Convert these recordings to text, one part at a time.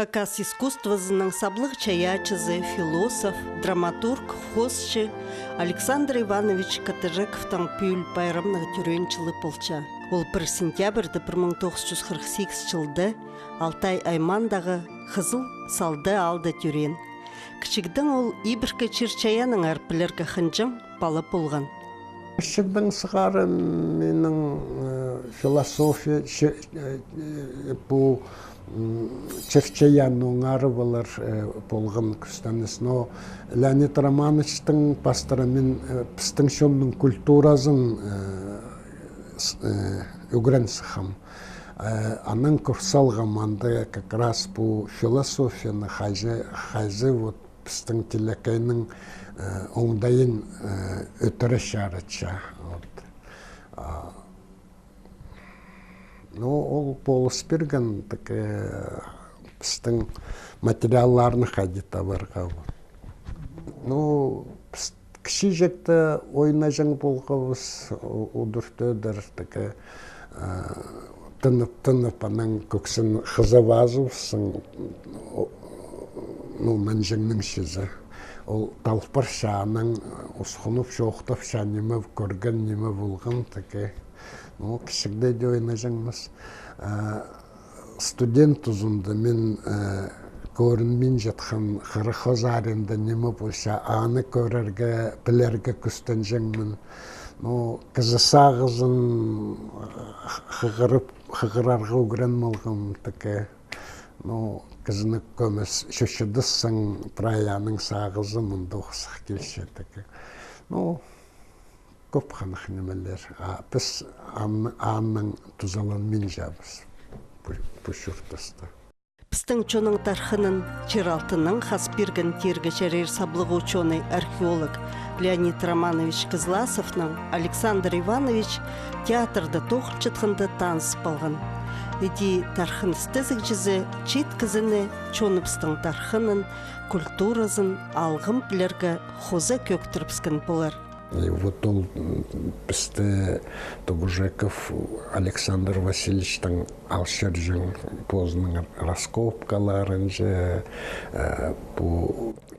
Хакас искусствозының саблық чаячызы, философ, драматург, хозчы Александр Иванович Катыжековтың пүйіл байрамның түренчілі пылча. Ол 1 сентябрді 1948 жылды Алтай Аймандағы қызыл салды алды түрен. Кішігдің ол ибіркі чирчаяның әрпілергі хынжым балы болған. Кішігдің сығары менің философия бұл Чирчаяның ары болар болған күстаныз. Но Леонид Романовичтың пасторымен пістің шонның культуразын үгірен сықым. Анын курсалғаманды как раз бұл философияны хайзы пістің телекайның оңдайын өтірі шарытша. Но ол болыс берген біздің материалларны қадета барға. Кіші жекті ойна жаң болғауыз ұдыртөдір тынып аның көксін қызып азуысын мән жаңның шезі. Ол талпыр шағының ұсқынып жоқтап ша немі көрген немі болған кішігде де ойна жаңмыз. Студент ұзынды мен көрінмен жатқан қыры қозарында немі болса, аны көрерге, білерге күстен жаңмын. Кізі сағызын қығырарға үгірен молғым. Кізіні көмес шөшідіссің праяның сағызы мұнды оқысық келші. Көп қанық немелер. Біз анның тұзалан мен жабыз бұшыртысты. Пістің чоның тархының Чералтының хаспирген тергешерер саблығы ученый археолог Леонид Романович Кызласовның Александр Иванович театрда тоқырчытқынды таныс болған. Эти тархын стезік жізі чет кізіні чоныпстың тархының культуразын алғым білерге хоза көктіріпскен болар. Вот он, Тогужеков Александр Васильевичтің алшыржың позның раскопкаларын же,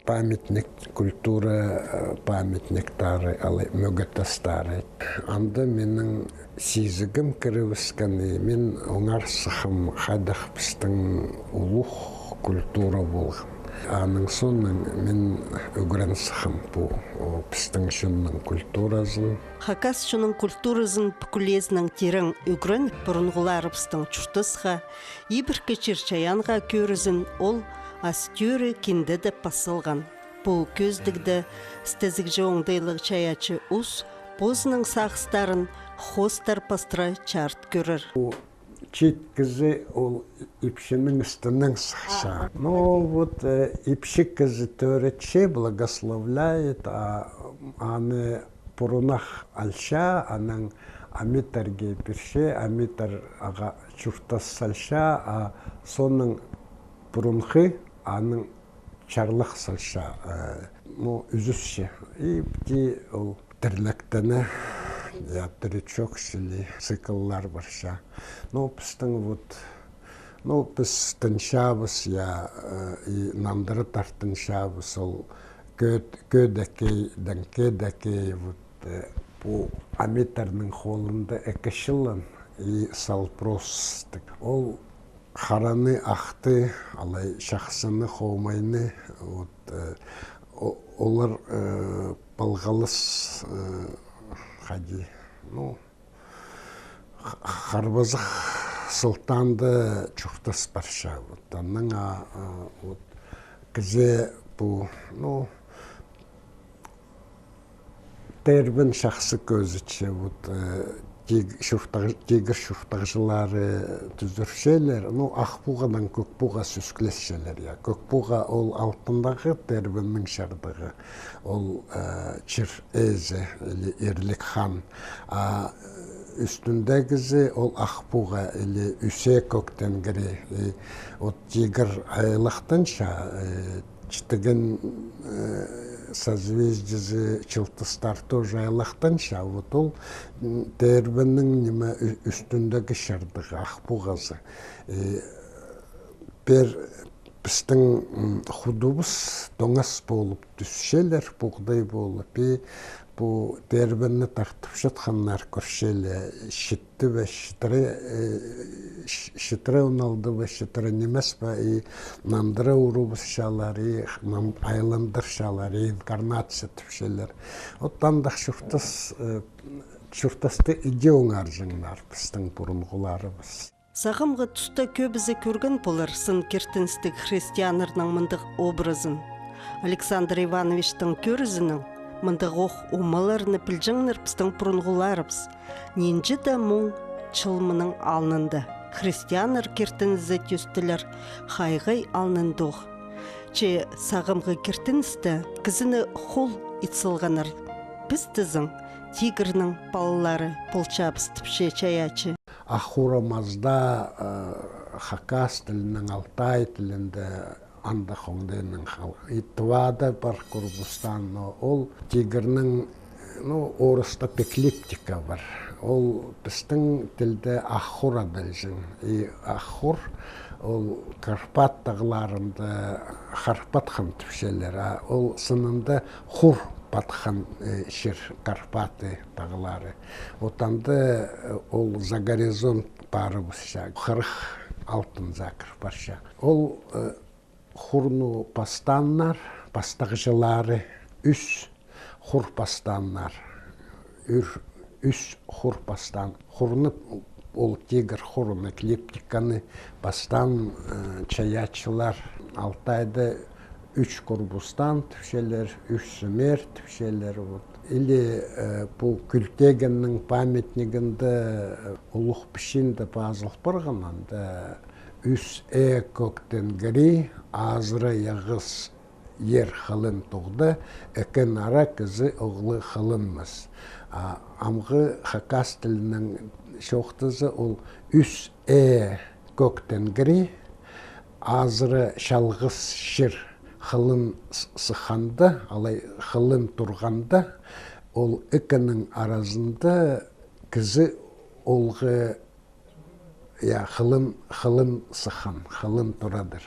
памятник культура памятниктары, алы мөгетастары. Анда менің сезігім кірівіскені, мен оңар сықым қадық біздің ұлық культура болғым. Аның соның мен үгірен сықым бұл пістің шынның культуразын. Хакас шының культуразын пікулезінің терің үгірен бұрынғылары пістің чүртісға, ебіркі Чирчаянға көрізін ол астюрі кенді де пасылған. Бұл көздігді стезік же оңдайлық чаячы ұс, позының сағыстарын хостар пастыра чарт көрір. Читкізі ол ипшінің үстінің сықша. Ипшік кізі төретше благословляет, аны пұрынақ алша, аның амитарге бірше, амитар аға чүртас салша, соның пұрынқы аның чарлық салша, үзісше. Ипті ол тірліктіні тречок сілі цикаллар барша. Біздің біз тыншабыз, нандыры тартыншабыз, ол көдәкей, дәнкедәкей, бұл амитарның қолында әкішілін, салпростық. Ол қараны ақты, алай шақсыны қоумайны, олар балғалыс қади. Қарбазық сұлтанды чүқтас барша. Анның кізе бұл тербін шақсы көзітше. Тегір шүртағжылары түзіршелер. Ақбуғадан көкбуға сүскілесшелер. Көкбуға ол алтындағы тербіннің шардығы. Ол чир әзі, ерлік хан. Үстіндегізі ол ақбуға, үсе көктен кірі. Тегір айлықтанша, чітігін созвездиесі чылтыстар тоже айлақтанша, ол тербінің үстіндегі шардығы, ақбуғазы. Бір біздің худубыз доңас болып түсшелер, бұғдай болып, bu derbenne tartıp şatkanlar körşele şitti ve şitre onaldı ve şitre nimes ve namdıra urubus şaları, aylandır şaları, inkarnasiya tüpşeler. Ottan da şurtastı ide oңаржыңlar біздің бұрынғыларыбыз. Сағымғы тұста көбізі көрген болар сын кертінстік христианырның мындық образын. Александр Ивановичтің көрізінің мындық оқ умаларыны пілжіңнір біздің бұрынғыларыбыз. Ненжі да мұң чылмының алнынды. Христианыр кертінізі төстілер хайғай алнындық. Че сағымғы кертіністі кізіні қол итсылғаныр. Біз тізің тигірінің балалары полчабыз тіпше чаячы. Ахурамазда хакас тілінің, алтай тілінде анда хоңденің халқы. Итвада бар Курбустан, ол тигірінің орыста пеклиптика бар. Ол біздің тілде ахура білжін. Ахур ол Карпат тағыларында Харпатхан түпшелер. Ол сынында хур Патхан шер Карпаты тағылары. Отанды ол за горизонт барыбызша, қырық алтын закыр барша. Ол хурну пастаннар, пастағжылары, үш хур пастаннар, үш хур пастан. Хурны ол тегір хурны клептиканы пастан чаячылар. Алтайды үш Курбустан түпшелер, үш Сүмер түпшелер. Или бұл күлтегеннің памятнигінде ұлық пішінді базылық барғананда үш көктен гіри, азыры яғыз ер қылын тұғды, әкен ара кізі ұғлы қылынмыз. Амғы хакас тілінің шоқтызы ол үш көктен гіри, азыры шалғыз шыр қылын сықанды, алай қылын тұрғанды, ол үкінің аразында кізі олғы қылын сықан, қылын тұрадыр.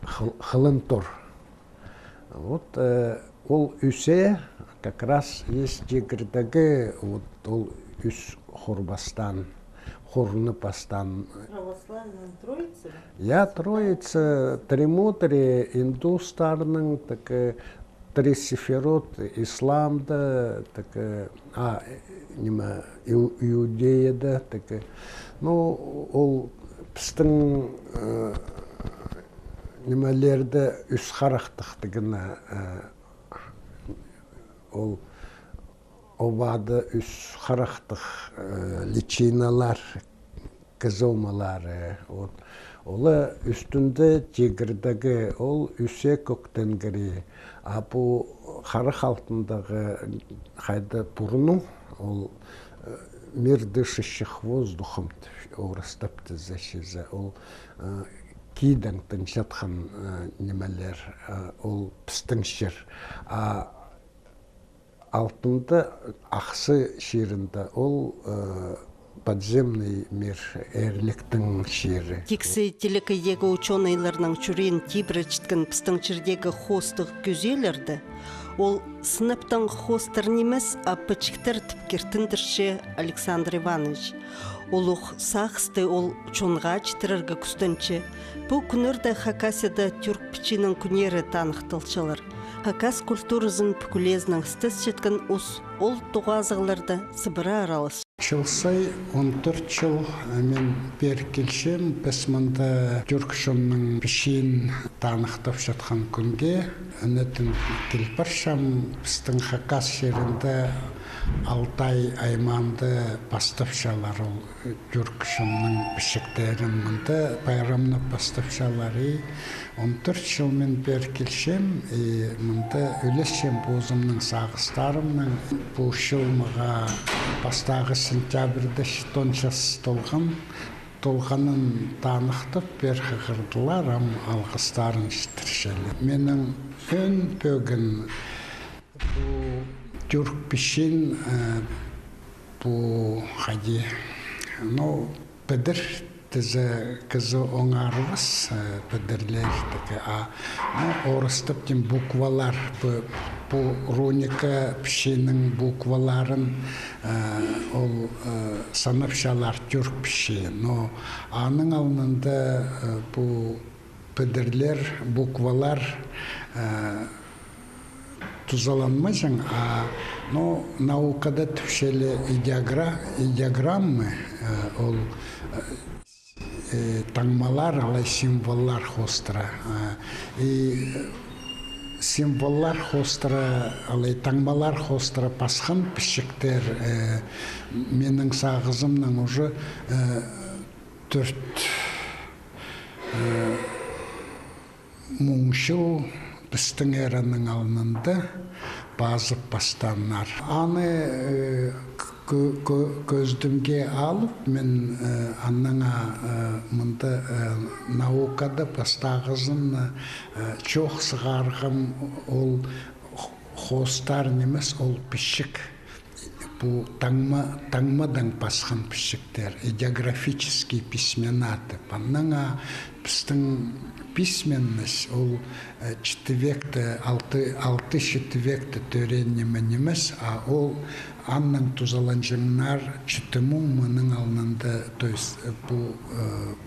Қылын тұр. Ол үсе, как раз есть жегірдегі ол үш хурбастан, хурны пастан. Православная Троица? Я Троица, Тремутри, индустарның, три сефирот, исламда, иудеяда, ол біздің немелерді үш қарақтықтығына ол обады үш қарақтық личиналар, кізомалары. Олы үстінде тегірдегі ол үсе көктен кірі. Бұл қарық алтындағы қайды бұрыну, ол мир дышащих воздухом орыстап тізешізі. Ол кейден тыншатқан немелер, ол пістің шер. Алтынды ақсы шерінде ол подземный мир, әрліктің шері. Тексі телекайдегі ученыйларының чүрен тибірі чіткін пістің чердегі хостық күзелерді, ол сыныптың хостырын емес, апычықтар тіпкертіндірші Александр Иванович. Олық сақсты ол чонға чітіріргі күстінші. Бұл күнірді Хакасияда түрк пічінің күнері танықтылшылар. Хакас культурызын пүкілезінің стес жеткін ол туғазығыларды Сыбыра аралыс. Чылсай 14 жыл мен беркелшем, біз мұнда түркшонның пішін танықтап жатқан күнге, үнетін келпаршам біздің Хакас жерінде Алтай айманды бастапшалар ол түркшонның пішіктерін мұнда байрамны бастапшалары 14 жыл мен беркелшем, мұнда өлесшем бозымның сағыстарымның бұл шылмыға бастағы сентябрьді 10 жас толғанын танықтып берхі қырдылар, алғыстарын шытыршелі. Менің өн бөгін түрк пішін бұл қади, пәдір тізе кізі оңарыбыз педерлер таке. Орыстып тем буквалар, по руника пішенің букваларын ол санапшалар түрк піші. Но аның алынында bu педерлер, буквалар тузаланмайсың, но наукада түпшелі идеограммы, ол таңмалар, алай символлар хостыра. И символлар хостыра, алай таңмалар хостыра пасқан пішіктер менің сағызымның уже 4 мұңшыл біздің эраның алынында базып бастанар. Аны көздімге алып, мен аннаңа мұнда наукада бастағызын чоқ сығарғым ол хостар немес, ол пішік. Бұл таңмадан басқан пішіктер, идеографический письменаты. Аннаңа біздің письменность, ол 4 векті, 6 векті төреннемен емес, ол анның тузаланжыңнар 4 мұның алынында, то есть бұл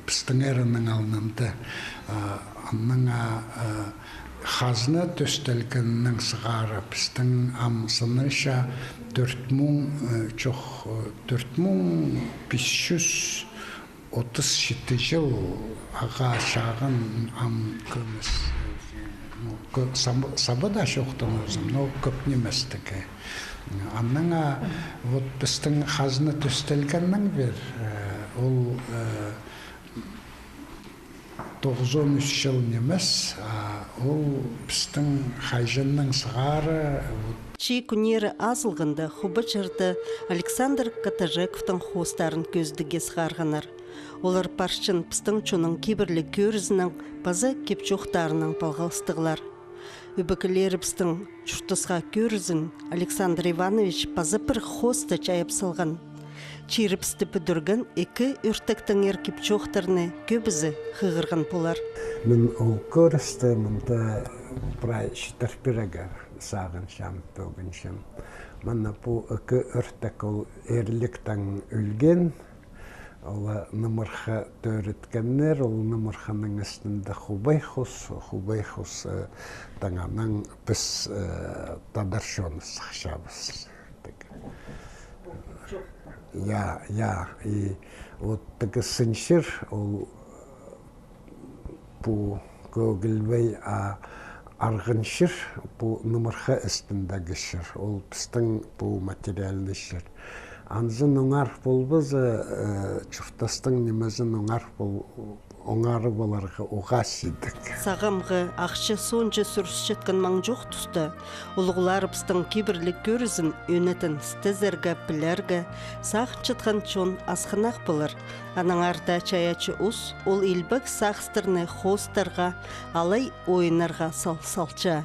біздің эраның алынында, анныңа хазна төстелгеннің сығары біздің амсыныша 4537 жыл аға шағын ам көміс. Сабыда шоқтың өзім, но көп неместігі. Анныңа біздің хазна төстелгеннің бер, ол 93 жыл немес, ол біздің хайжынның сығары. Чи күнері азылғында хубычырды Александр Катажековтың хостарын көздіге сығарғанар. Олар паршын пістің чоның кебірлі көрізінің базы кепчоқтарының балғалыстығылар. Үбікілері пістің чұртысға көрізін Александр Иванович базы бір хосты чайып салған. Чиріпсті бүдіргін екі үртіктің еркепчоқтарыны көбізі қығырған болар. Мен ол көрісті мұнда бірай шытырпірігі сағын шам, бөгін шам. Мәні бұл екі үртік ол ерліктің үлген, ол нұмырға төріткенлер, ол нұмырғаның үстінде хубайхус таңаның біз тадаршоны сақшабыз. Я, и вот такой сыншир, ол bu Gogilbey argınşır, bu numurğa üstündeki şir, ol pistin bu materyalini şir. Anzın onar bulbuz, çuftastın nemezin oңары боларға оғас едік. Сағамғы ақшы сонжы сүріс жеткен маң жоқ тұсты, ұлғылар бістің кебірлік көрізін өнетін стезергі, білергі, сағын чытқан чон асқынақ болыр. Анаңарда чаячы ұс, ол илбік сағыстырны хостарға, алай ойынарға салча.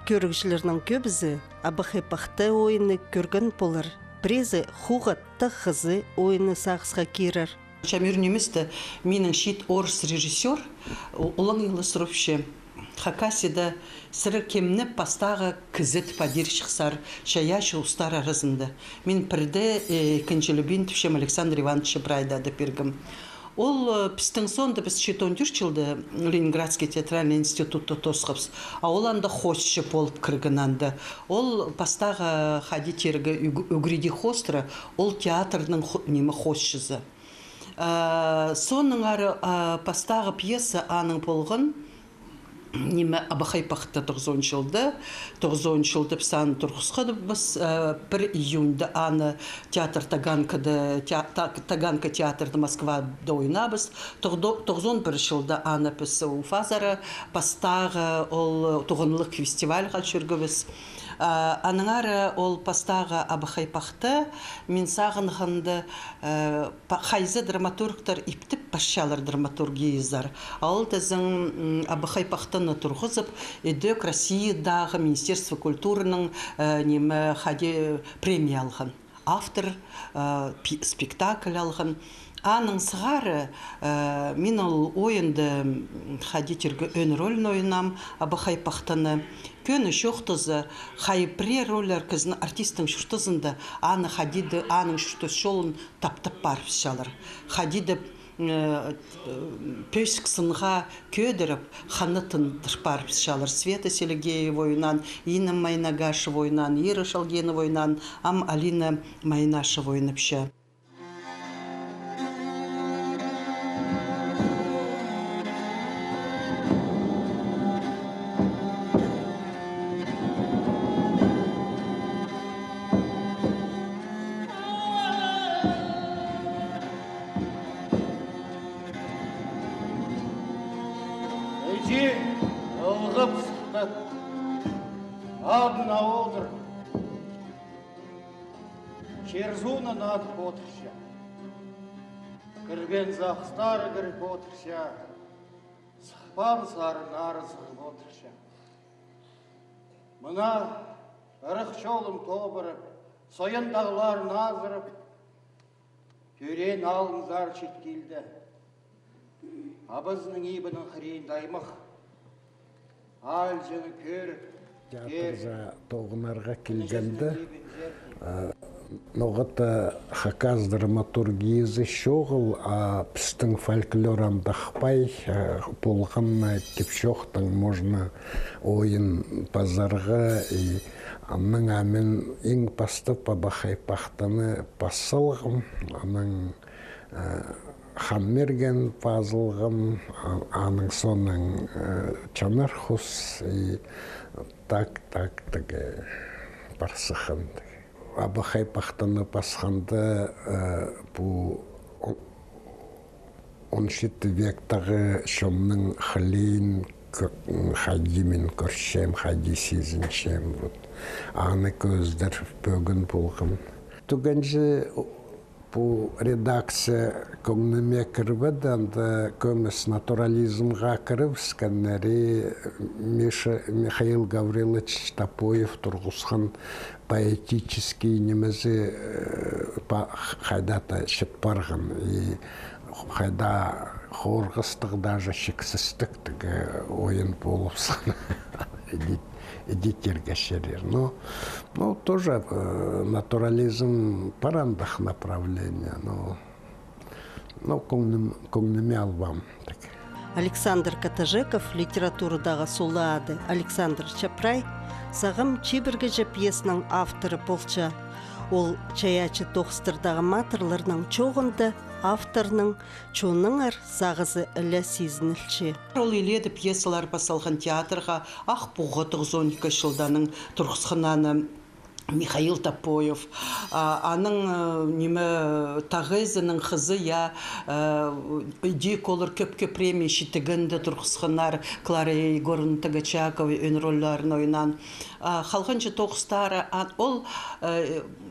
Көрігшілерінің көбізі абықайпақты ойыны көрген болыр. Бірезі хуғатты қызы ойыны сағысқа керір. Шамир неместі менің шет орыс режиссер, олың илыстырыпшы. Хакасида сірі кемні пастағы кізет падир шықсар, шаяшы ұстар арызынды. Мен пірді кінчілібін түпшем Александр Ивановича брайдады пергім. Ол пістің сонды біз 14 жылды Ленинградский театральный институтты тосқыпс. А ол анда хостшы болып кіргінанды. Ол пастағы хадитергі үгреди хостыры, ол театрның немі хостшызы. Соның ары пастағы пьеса аның болғын, неме абақайпақты 90 жылды псан тұрғысқады біз 1 июньді аны театр Таганка театрды Москвада ойнабыз. 91 жылды аны біз Уфазары пастағы ол туғынлық фестивальға жүргібіз. Аныңары ол пастағы абақайпақты мен сағынғынды қайзы драматургтар иптіп пашшалар драматургияздар. Ал тізің абақайпақтыны тұрғызып, Эдек Россиядағы Министерство культурының премия алған. Автор спектакль алған. Аның сығары, мен ол ойынды хадитергі өн рөлін ойынам, абы хайпақтаны. Көні шоқтызы, хайпре роллер кізін артистің шүртізінді, аны хадиді, аның шүртіз шолын таптып барып шалыр. Хадиді пөсік сынға көдіріп, ханытын барып шалыр. Света Селегеев ойынан, Инна Майнагашев ойынан, Ира Шалгенов ойынан, ам Алина Майнашев ойынып ше. Ылғып сықты, адына олдыр, керзунын адып отырша, кірген зақстары кіріп отырша, сықпан сары нары сығып отырша. Мұна ырық жолын тобырып, сойын дағларын азырып, түрен алыңзар шеткелді. Абызның ибінің қырейін даймық, ал жыны көр, театрға тоғынарға келгенде ноғыта хаказ драматургиязы шоғыл, пістің фольклорам дақпай болған кепшоқтың можна ойын пазарға анның әмін ең басты пабақай пақтаны пасылғым, анның Хаммерген пазылғым, аның соның чанар құс, так барсықын. Абақай пақтаны пасқанды бұл 17 вектағы шомның қылейін хадимен көршем, хади сезіншем. Аны көздер бөгін болғым. Түгенжі bu редакция көңнеме кірбід, әнді көміс натурализмға кіріп, сканнері Михаил Гаврилович Топоев тұрғысқан поэтический немезі қайдата шып барған. Қайда қорғыстық, даже шексістік ойын болыпсан. Эдитерге шерер. Но тоже натурализм парандах направления, но көңнеме албам. Александр Катажеков литературадағы солады Александр Чапрай сағым Чибіргежі пьесінің авторы болча. Ол чаячы тоқстырдағы матырларының чоғында авторның чоныңар сағызы әлі сезінілші. Ол еледі пьесалар басалған театрға ақ бұғы 92 жылданың тұрғысқынаны Михаил Топоев, аның неме тағызының қызы я идек олар көпке премия шетігінді тұрғысқынар Клара Егоровна Тагачакова өн ролларын ойнан. Қалғанчы тоқыстары ол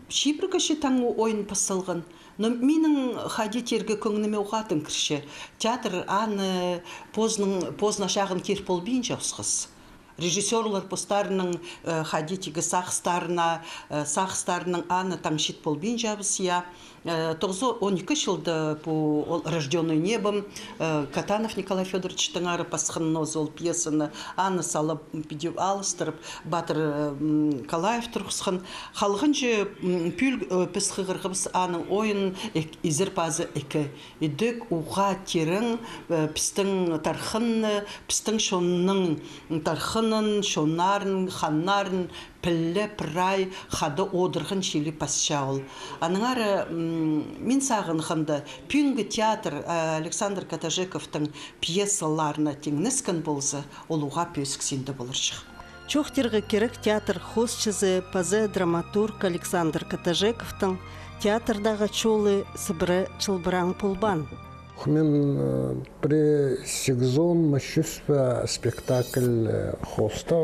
шибіргіші таңы ойын пасылған. Но менің хадитерге көңініме оғатын кірші. Театр аны позна шағын кер болбейін жауысқыз. Режиссерлар постарының хадитігі сақстарының аны таңшет болбейін жабыс, я. 12 жылды по «Рожденный небом» Катанов Николай Федорович таңары пасқын ол пьесаны аны салып бедеу алыстырып, Батыр Калаев тұрғысқын. Қалғын же пүл пісқығырғыбыз аның ойын изір пазы әкі. Едік уға терің пістің тархынны, пістің шонның тархынын, шонарын, ханнарын, пілі, пірай, қады одырғын шелі пасшауыл. Аныңары мен сағынғынды пүнгі театр Александр Катажековтың пьесаларына теңніскен болсы, олуға пөсксенді болыр шық. Чоқтерға керек театр хосчызы пазы драматург Александр Катажековтың театрдағы чолы сыбыры чылбыраң полбан. Мен при сезон мәшіспі спектакль хоста,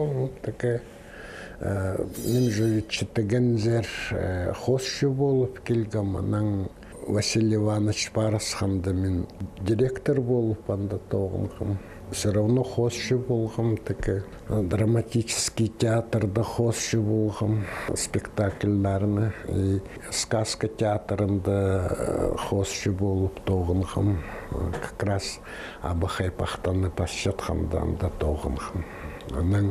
мен жүйітшітіген зер хосшы болып келгім. Анан Василий Иванович Парасханды мен директор болып анда тоғынғым. все равно хосшы болғым, таки драматический театрда хосшы болғым, спектакльларны, и сказка театрында хосшы болып тоғынғым, как раз Абахай Пахтаны пасчатхамдан да тоғынғым. Аның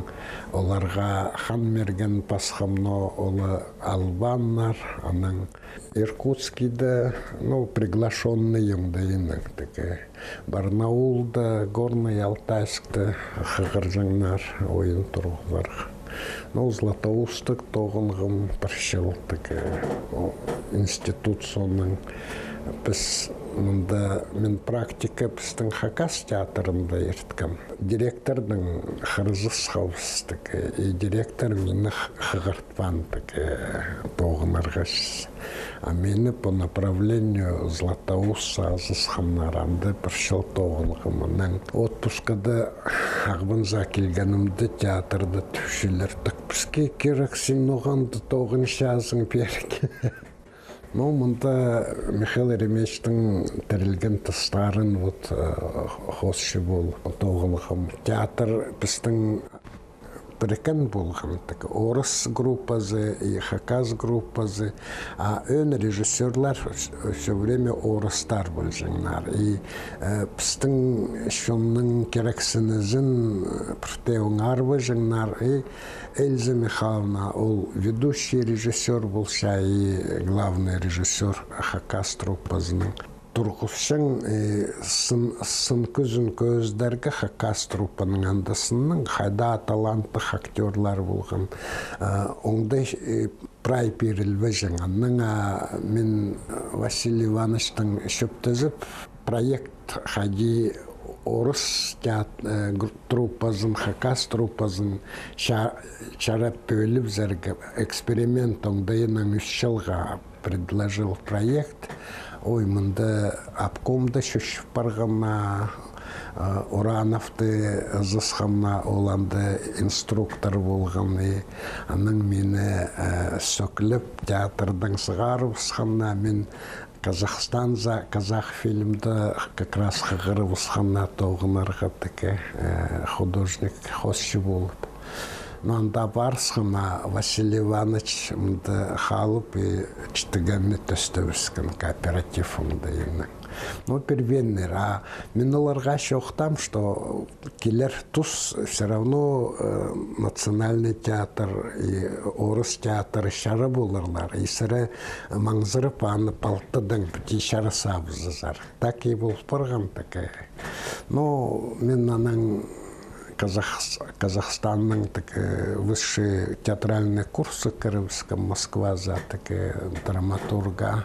оларға хан мерген пасхамно олы албаннар, аның Иркутскийда, приглашенный емдейінің, таки Барнаулда, Горный Алтайскта хығыржыңнар ойын тұрғылар. Златоустық тоғынғым паршыл, таки институт соның біз мұнда мен практика біздің Хакас театрында ерткім. Директордың Хырзыс қауыстық, и директор мені хығыртпан тоғынарғаш. А мені по направлению Златоуст сазысқамнаранды біршіл тоғынғымының. Отпускада ағбынза келгенімді театрда түшілер. Так бізге керек сен оғанды тоғын шазың берге. Мұнда Михаил Еремеевичтің тірілген тұстарын хосшы бол тоғылғым. Театр біздің бірікен болғым. Орыс группасы и Хакас группасы. А өн режиссерлар все время орыстар болжыңдар. И біздің шонның керексінізін пұртеуңар болжыңдар. И Эльза Михайловна, ол ведущий режиссер болса и главный режиссер Хакас труппасының. Тұрғышың сын көзін көздерге Хакас труппаның андасының қайда таланттық актерлар болған. Оңдай прай берілбе жаңанның. Мен Василий Ивановичтың шөптізіп проект қайди орыс труппасын, Хакас труппасын шарап бөліп зәргі эксперимент оңдайынан 3 жылға предложил проект. Ой, мұнда обкомда шөшіп барғанна, Урановты зысқанна оланды инструктор болғаны, аның мені сөкіліп театрдың сығарып сықанна, мен Казахстан за казах фильмда как раз хығырып сықанна тоғынарға таки художник хосшы болып. Анда барсқына Василий Иванович мұнда қалып и чтыгамны төстөбіскен кооператив ұмда емнің. Первеннер, а мен оларға шоқтам, что келер тұс все равно национальный театр и орыс театр шары болырлар. И сірі маңзырып аны палтыдың бүті шары сабызызар. Так и бұл барған такая. Мен аның Казахстанның высшие театральные курсы Крымском, Москва за драматурга.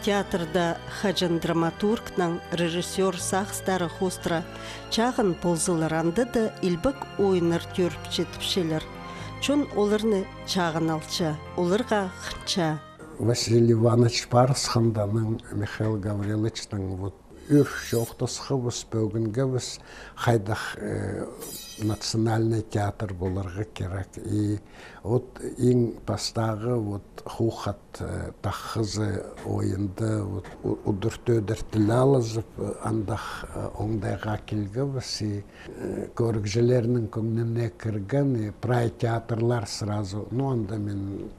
Театрда хаджан драматургның режиссер сақстары хостра чағын ползыларанды да илбік ойыныр төріп жетіпшелер. Чон оларны чағын алча, оларға қынча. Василий Иванович Парсханданың Михаил Гавриловичтың Үршоқтысқы бұс бөгінгі бұс қайдақ национальный театр боларға керек. И ең бастағы хухат таққызы ойынды ұдырт-өдіртілі алызып андақ оңдайға келгі бұс. Көрікжелерінің көңніне кірген прай театрлар сразу. Анда мен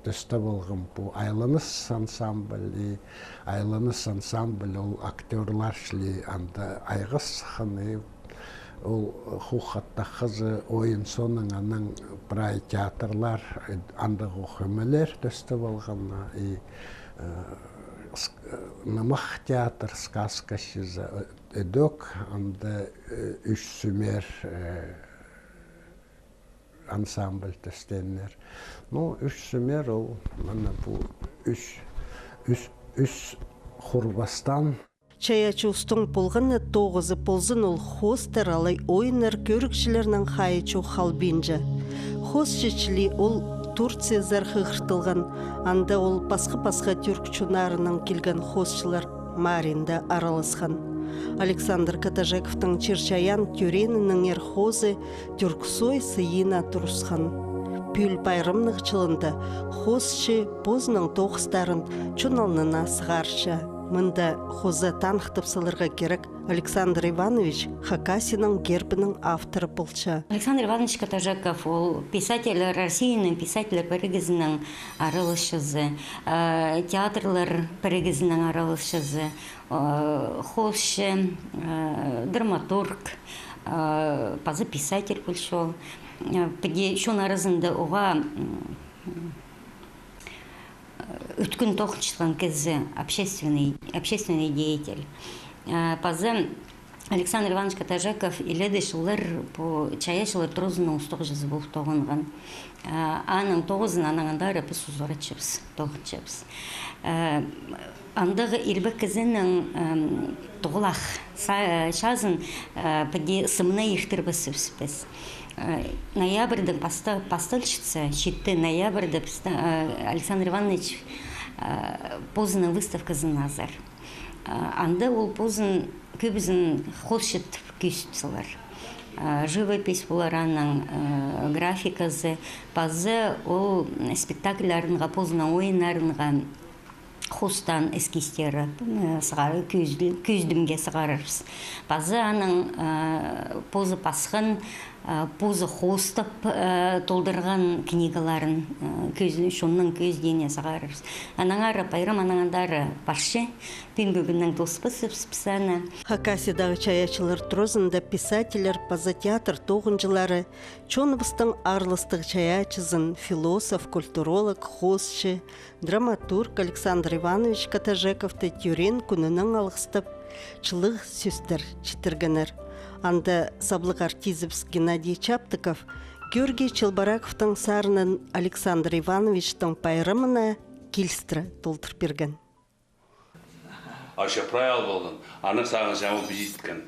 төсті болғым бұл Айланыс ансамбль. Айланыс ансамбль ол актерлар шлі анда айғыз қаны. Ол хухатта қызы ойын соның аның прай театрлар андық оқымелер төсті болғанна. Намақ театр сказка шиза өдік анда 3 сүмер ансамбль төстенлер. 3 сүмер ол бұл 3 хурбастан. Чаячустың болғаны 9 ползын ол хостер алай ойыныр көрікшілерінің қайычу қалбинжа. Хостчечілі ол Турция зархы ғыртылған, анда ол пасқы-пасқы түркчунарының келген хостчылар Маринда аралысқан. Александр Катажековтың Черчаян түренінің ерхозы түрксой сыйына тұрысқан. Пүл пайрымның чылында хостчы позының тоқыстарын чуналнына сығаршы. Мында хоза танықтып салырға керек Александр Иванович Хакасияның гербінің авторы болча. Александр Иванович Катажеков, ол писатель Россияның писатель перегізінің аралышызы, театрлар перегізінің аралышызы, хозшы, драматург, пазы писатель болшол. Педе шон арызында оға үткін тоқыншылған кезі общественный деятель. Пазы Александр Иванович Катажеков иледі шылыр по чая шылыр тұрызының ұстық жүзі болып тоғынған. Аның тоғызын анаңандары біз ұзора чепс, тоғын чепс. Андағы ирбек кізінің тоғылақ шазын пәде сымына ехтір бісіпсіпіз. Ноябрьдің пастольщица, щитты ноябрьді Александр Иванович позының выставкасын назар. Анда ол позын көбізін холшет күйістісілер. Живопись болараның графикасы, пазы ол спектаклярынға, позына ойынарынға хостан эскистері көздімге сығарырыз. Пазы аның позы пасқын, позы хостып толдырған книгаларын шонның көздене сығарырыз. Анаңары пайрам анаңандары баршы, пенгөгінің доспы сыпсаны. Хакасиядағы чаячылар тұрозында писателер, паза театр тоғынжылары, чоныбыстың арлыстық чаячызын философ, культуролог, хозшы, драматург Александр Иванович Катажековты тюрен күнінің алғыстып, чылық сөстер читіргінер. Анда саблық артизіпс Геннадий Чаптыков Георгий Челбараковтың сарынын Александр Ивановичтың пайрымына келістірі толтыр берген. Аша правил болған, ана сағын жамы бейіткен.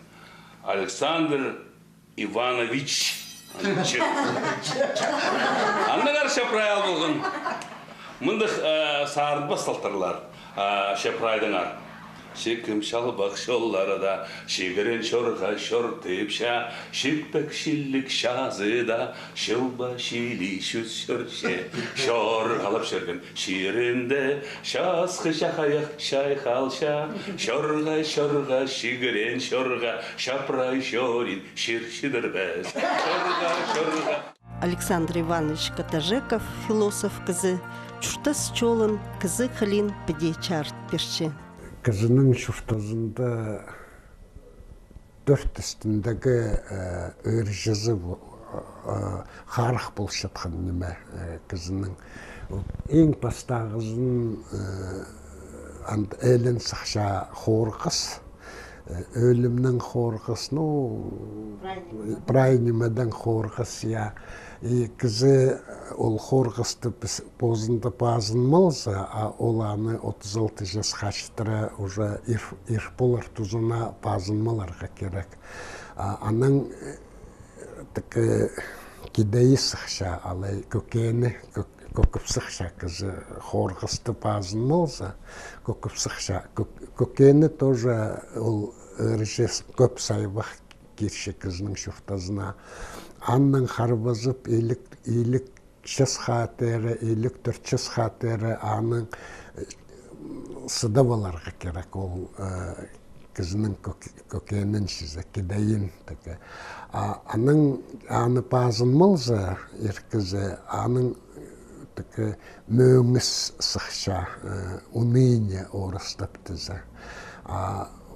Александр Иванович. Ана қарша правил болған. Мұндық сарын басталтырлар. Шепрайдыңар. Шекім шалы бақшоллары да, шегірін шорға шортыпша, шекпек шиллік шазы да, шылба шили шүз шөрше, шор қалып шөрген шерінде, шасқы шақайық шайқалша, шорға шегірін шорға, шапрай шорин шершідір бәз. Шорға. Александр Иванович Катажеков, философ кізі, чұртас чолын кізі қылин біде чарт берші. Кызының шуфтазында төрт үстіндегі өржізі қарық болып жатқан неме кызының. Ең бастағызын әлін сақша қорқыс, өлімнің қорқыс, прайнемеден қорқыс, кізі ол қорқысты позында базын мұлза, ол аны 36 жас қаштыры уже ирполар тұзына базын мұларға керек. Аның кедейі сықша, алай көкені, көкіп сықша кізі қорқысты базын мұлза, көкіп сықша. Көкені тоже ол өржес көп сайбақ керші кізінің шуфтазына. Анның қарбазып елік чыз қатері, елік түрчіз қатері аның сыдаваларға керек. Ол кізінің көкенін шізі, кедейін. Аның аны базын мұлза, еркізі, аның мөңіс сықша, уныне орыстап тізі.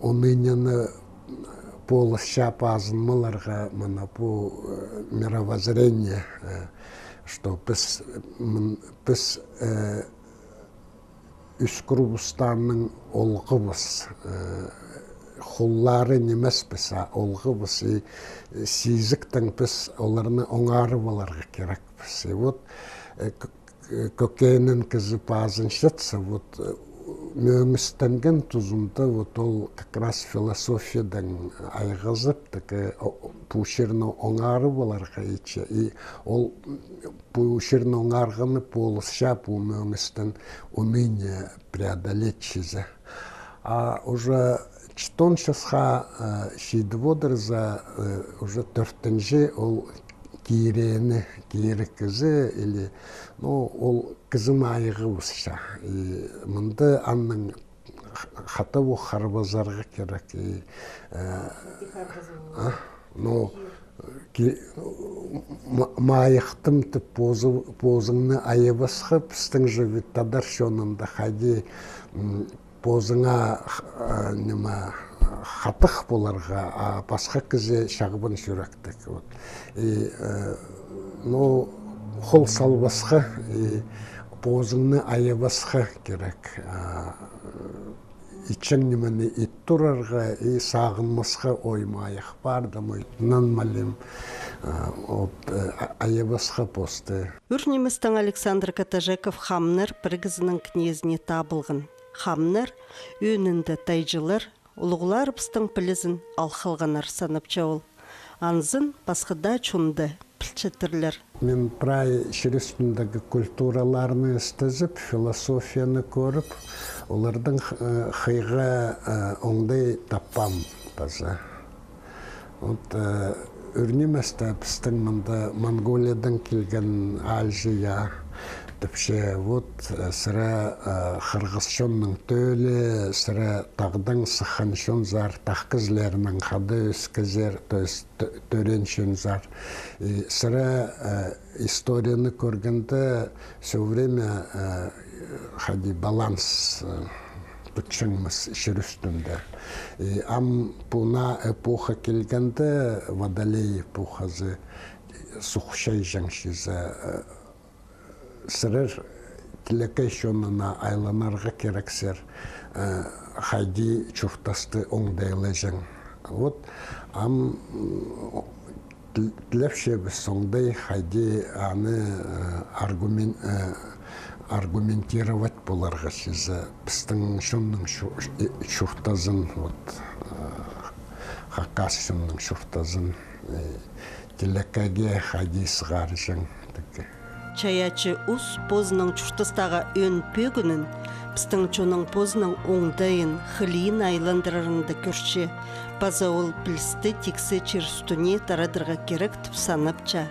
Уныняны полоща пазынмаларға мына бұл мировоззрение, что біз Үскірбістанның олғыбыз, құллары немес біз, олғыбыз, сезіктің біз оларыны оңары боларға керек біз. Вот көкенің кізі пазын шетсі, вот мөңістенген тұзында ол как раз философиядан айғызып, пушерні оңары боларға ече. И ол пушерні оңарғаны полысша бұл мөңістен уныние преодолеть чезе. А уже 4 жасқа шейді водырза уже 4-нші ол киірені, киірі кізі, или ол кізім айығы ұсша. Мұнды анның хаты у харбазарға керек. Ну, майықтым тіп позыңны айыбасқы пістің жывет тадар шонында қайди позыңа хатық боларға, а басқа кізе шағыбын жүректік. Ну, қол салбасқы, позыңны айыбасқы керек. Ичен немені иттурарға, сағынмасқа оймайық барды мұйтынан малим айыбасқа посты. Үрнемістің Александр Катажеков Хамнер біргізінің кнезіне табылғын. Хамнер өнінді тайжылыр, ұлығылар бұстың пілізін алқылғанар санып жауыл. Анзын басқыда чунды пілчетірлер. Мен прай шерестіндегі культураларыны істізіп, философияны көріп, олардың қиға оңдай таппам база. Үрнеместі біздің мұнда Монголиядан келген Алжия, тіпше сірі қырғызшонның төлі, сірі тағдың сықаншон зар, таққызлерінің қады өскізер, төреншон зар. Сірі историяны көргенде все время баланс бүтшіңміз ішір үстінде. Ам бұна эпоха келгенде Водолей эпохазы сұқшай жаңшызы сірір тілекей шонына айланарға керексер қайди чуфтасты оңдайлы жаң. Ам тілепше біз соңдай қайди аны аргументировать боларға сізі біздің шонның шуфтазын, қақас шонның шуфтазын тілекеге қайди сығар жаң. Чаячы ұс позының чуштыстаға өн пөгінін, біздің чоның позының оңдайын, хылиын айландырарында көрші, база ол білісті тексе черстуне тарадырға керек түп санапча.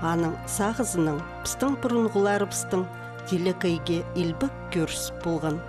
Аның сағызының біздің бұрынғылары біздің телекайге илбік көріс болған.